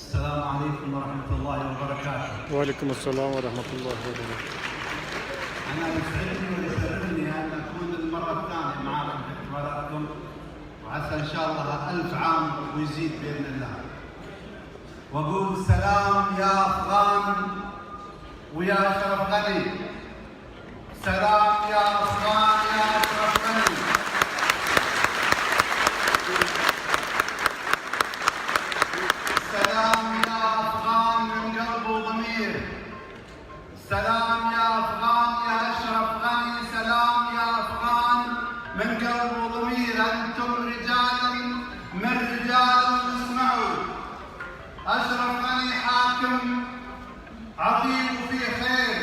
السلام عليكم ورحمة الله وبركاته. وعليكم السلام ورحمة الله وبركاته. أنا يسعدني ويسعدني أن أكون المرة الثانية معكم في احتفالاتكم، وعسى إن شاء الله 1000 عام ويزيد بإذن الله. وأقول سلام يا أفغان ويا أشرف غني. سلام يا أفغان يا أشرف غني. سلام يا أفغان من قلب وضمير. سلام يا أفغان يا أشرف غني. سلام يا أفغان من قلب وضمير. أنتم رجال من رجال اسمعوا. أشرف غني حاكم عظيم وفي خير.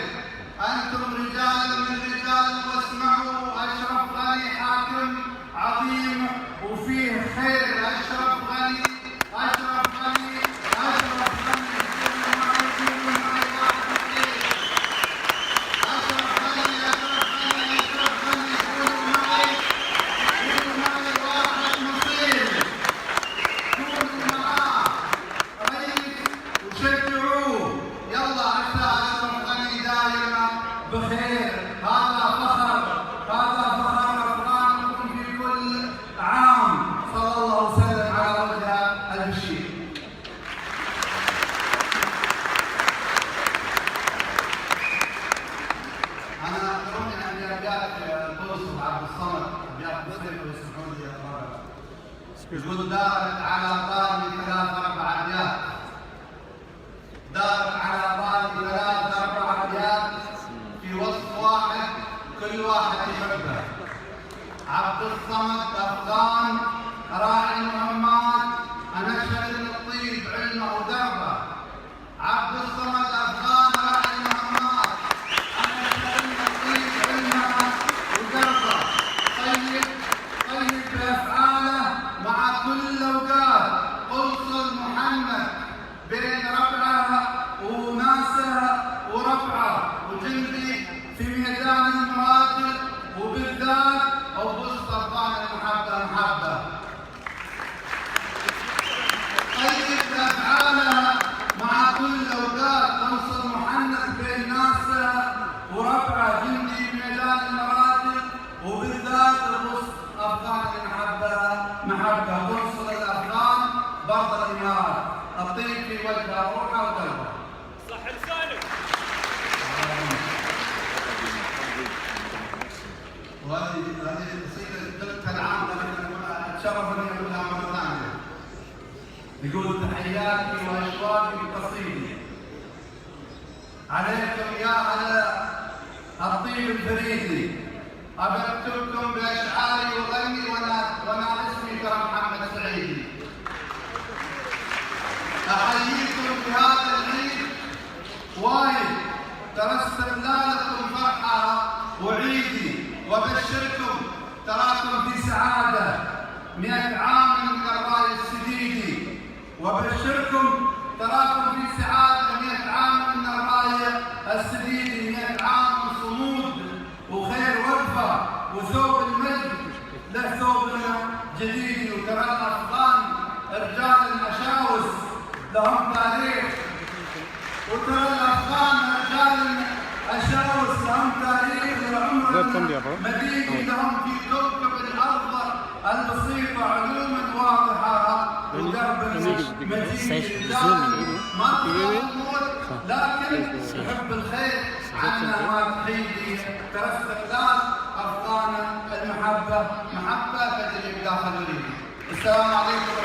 أنتم رجال من رجال واسمعوا. أشرف غني حاكم عظيم وفيه خير. أشرف غني أشرف غني أشرف غني. كونوا معي كونوا معي واحد اثنين. أشرف غني أشرف غني أشرف غني. كونوا معي واحد نصير. كونوا معاه ريس وشجعوه. يلا عسى أشرف غني دائما بخير. هذا فخر أفغانكم في كل عام. صلى الله وسلم على وجه البشير. أنا أتمنى أن أبيات توصف عبد الصمد، أبيات بسيطة ويسمحون لي أقرأها. يقول دارت على بالي 3-4 أبيات. دارت على بالي 3-4 أبيات في وصف واحد كل واحد يحبه. عبد الصمد أفغان راعي المهمات، أنشر الطيب علمه ودربه. عبد الصمد أفغان راعي المهمات، أنشر الطيب علمه ودربه. طيب بأفعاله مع كل الأوقات. قنصل محمد بين ربعه وناسه وربعه، وجندي في ميدان المراجل، وبالذات وبوسط أفغان المحبة. طيب أفعالها مع كل الأوقات. قنصل محنث بين ناسه وربعه، جندي بميدان المراجل، وبالذات وبوسط أفغان المحبة. قنصل الأفغان برضه الإمارات. الطيب في وجهه روحه وقلبه. صح لسانك. وهذه القصيدة قلتها العام، لكن اتشرف اني اقولها مرة ثانية. يقول تحياتي واشواقي بقصيدي عليكم يا أهل الطيب الفريدي. أبكتبكم بأشعاري وغني وأنا اسمي ترى محمد سعيدي. أحييكم في هذا العيد وايد، ترى استقلالكم فرحة وعيدي. وأبشركم تراكم في سعادة 100 عام من الراي السديدي. وأبشركم تراكم في سعادة 100 عام من الراي السديدي. 100 عام صمود وخير وقفة وثوب المجد له ثوب جديد. وترى الأفغان رجال المشاوس لهم تاريخ. وترى الأفغان رجال المشاوس لهم تاريخ لعمر مديد. لهم في كوكب الأرض البسيطة علوم واضحة ودرب متين. ما تخاف الموت لكن تحب الخير عنا ما تحيدي. ترى استقلال أفغان المحبة محبة تجري بداخل وليدي. السلام عليكم.